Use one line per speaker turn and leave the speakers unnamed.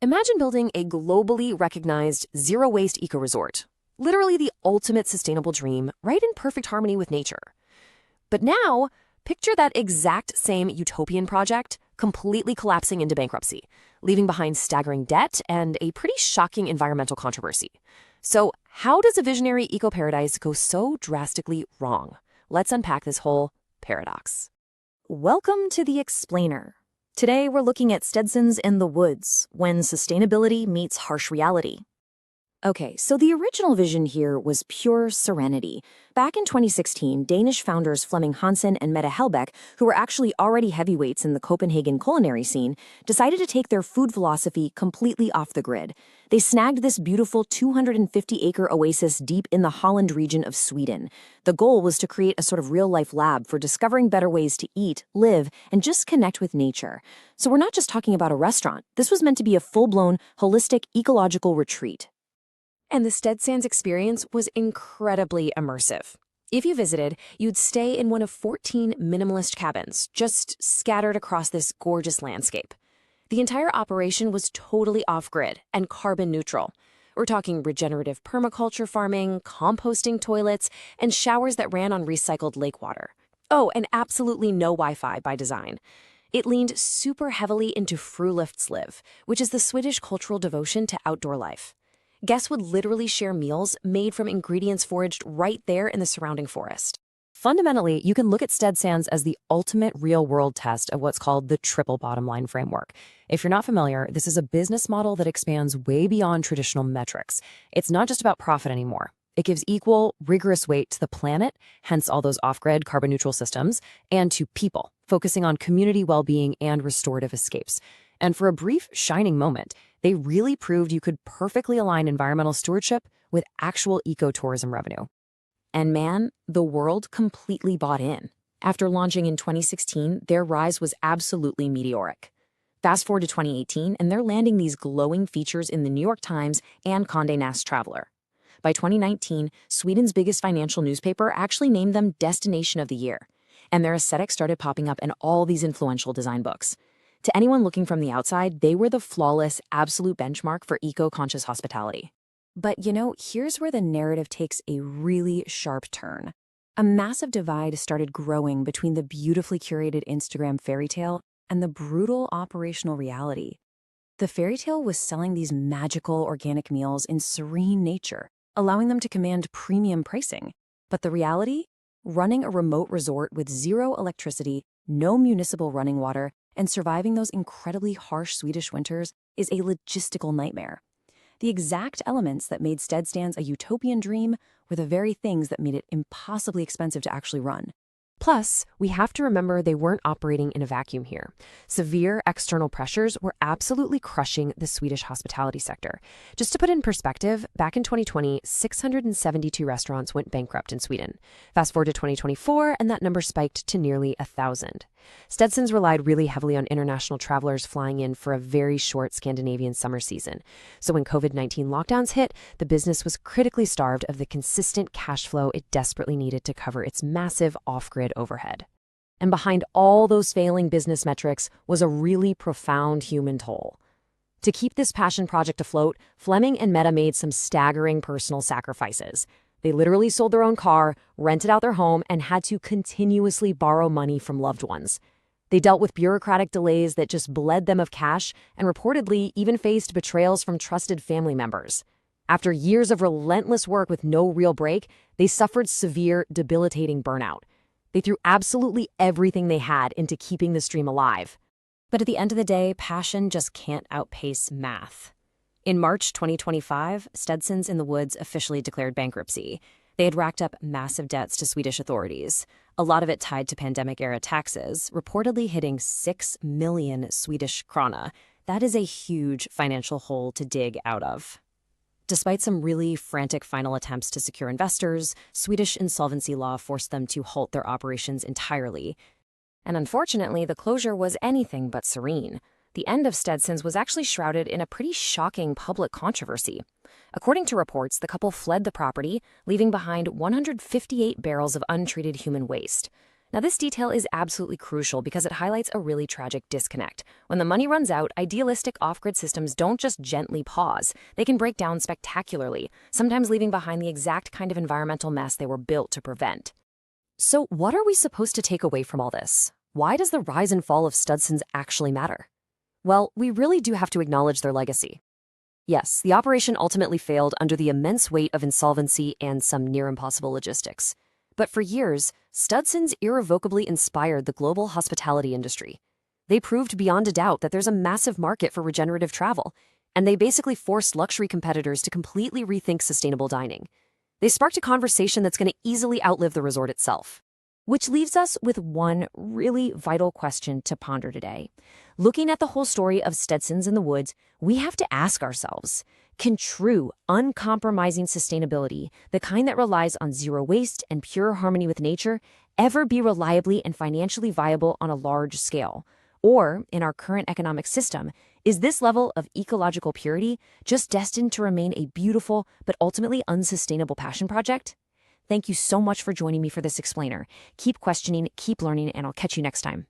Imagine building a globally recognized zero-waste eco-resort. Literally the ultimate sustainable dream, right in perfect harmony with nature. But now, picture that exact same utopian project completely collapsing into bankruptcy, leaving behind staggering debt and a pretty shocking environmental controversy. So, how does a visionary eco-paradise go so drastically wrong? Let's unpack this whole paradox.
Welcome to The Explainer. Today we're looking at Stedsans in the woods, when sustainability meets harsh reality. Okay, so the original vision here was pure serenity. Back in 2016, Danish founders Flemming Hansen and Mette Helbæk, who were actually already heavyweights in the Copenhagen culinary scene, decided to take their food philosophy completely off the grid. They snagged this beautiful 250-acre oasis deep in the Holland region of Sweden. The goal was to create a sort of real-life lab for discovering better ways to eat, live, and just connect with nature. So we're not just talking about a restaurant. This was meant to be a full-blown, holistic, ecological retreat.
And the Stedsans experience was incredibly immersive. If you visited, you'd stay in one of 14 minimalist cabins, just scattered across this gorgeous landscape. The entire operation was totally off-grid and carbon neutral. We're talking regenerative permaculture farming, composting toilets, and showers that ran on recycled lake water. Oh, and absolutely no Wi-Fi by design. It leaned super heavily into friluftsliv, which is the Swedish cultural devotion to outdoor life. Guests would literally share meals made from ingredients foraged right there in the surrounding forest.
Fundamentally, you can look at Stedsans as the ultimate real-world test of what's called the triple bottom line framework. If you're not familiar, this is a business model that expands way beyond traditional metrics. It's not just about profit anymore. It gives equal, rigorous weight to the planet, hence all those off-grid carbon-neutral systems, and to people, focusing on community well-being and restorative escapes. And for a brief, shining moment, they really proved you could perfectly align environmental stewardship with actual ecotourism revenue.
And man, the world completely bought in. After launching in 2016, their rise was absolutely meteoric. Fast forward to 2018, and they're landing these glowing features in the New York Times and Condé Nast Traveler. By 2019, Sweden's biggest financial newspaper actually named them Destination of the Year, and their aesthetic started popping up in all these influential design books. To anyone looking from the outside, they were the flawless, absolute benchmark for eco-conscious hospitality. But here's where the narrative takes a really sharp turn. A massive divide started growing between the beautifully curated Instagram fairy tale and the brutal operational reality. The fairy tale was selling these magical organic meals in serene nature, allowing them to command premium pricing. But the reality? Running a remote resort with zero electricity, no municipal running water, and surviving those incredibly harsh Swedish winters is a logistical nightmare. The exact elements that made Stedsans a utopian dream were the very things that made it impossibly expensive to actually run.
Plus, we have to remember they weren't operating in a vacuum here. Severe external pressures were absolutely crushing the Swedish hospitality sector. Just to put it in perspective, back in 2020, 672 restaurants went bankrupt in Sweden. Fast forward to 2024, and that number spiked to nearly 1,000. Stedsans relied really heavily on international travelers flying in for a very short Scandinavian summer season. So when COVID-19 lockdowns hit, the business was critically starved of the consistent cash flow it desperately needed to cover its massive off-grid overhead. And behind all those failing business metrics was a really profound human toll. To keep this passion project afloat, Flemming and Mette made some staggering personal sacrifices. They literally sold their own car, rented out their home, and had to continuously borrow money from loved ones. They dealt with bureaucratic delays that just bled them of cash and reportedly even faced betrayals from trusted family members. After years of relentless work with no real break, they suffered severe, debilitating burnout. They threw absolutely everything they had into keeping the stream alive.
But at the end of the day, passion just can't outpace math. In March 2025, Stedsans in the Woods officially declared bankruptcy. They had racked up massive debts to Swedish authorities, a lot of it tied to pandemic-era taxes, reportedly hitting 6 million Swedish krona. That is a huge financial hole to dig out of. Despite some really frantic final attempts to secure investors, Swedish insolvency law forced them to halt their operations entirely. And unfortunately, the closure was anything but serene. The end of Stedsans was actually shrouded in a pretty shocking public controversy. According to reports, the couple fled the property, leaving behind 158 barrels of untreated human waste.
Now, this detail is absolutely crucial because it highlights a really tragic disconnect. When the money runs out, idealistic off-grid systems don't just gently pause. They can break down spectacularly, sometimes leaving behind the exact kind of environmental mess they were built to prevent.
So what are we supposed to take away from all this? Why does the rise and fall of Stedsans actually matter? Well, we really do have to acknowledge their legacy. Yes, the operation ultimately failed under the immense weight of insolvency and some near-impossible logistics. But for years, Stedsans irrevocably inspired the global hospitality industry. They proved beyond a doubt that there's a massive market for regenerative travel, and they basically forced luxury competitors to completely rethink sustainable dining. They sparked a conversation that's going to easily outlive the resort itself.
Which leaves us with one really vital question to ponder today. Looking at the whole story of Stedsans in the Woods, we have to ask ourselves, can true, uncompromising sustainability, the kind that relies on zero waste and pure harmony with nature, ever be reliably and financially viable on a large scale? Or, in our current economic system, is this level of ecological purity just destined to remain a beautiful but ultimately unsustainable passion project? Thank you so much for joining me for this explainer. Keep questioning, keep learning, and I'll catch you next time.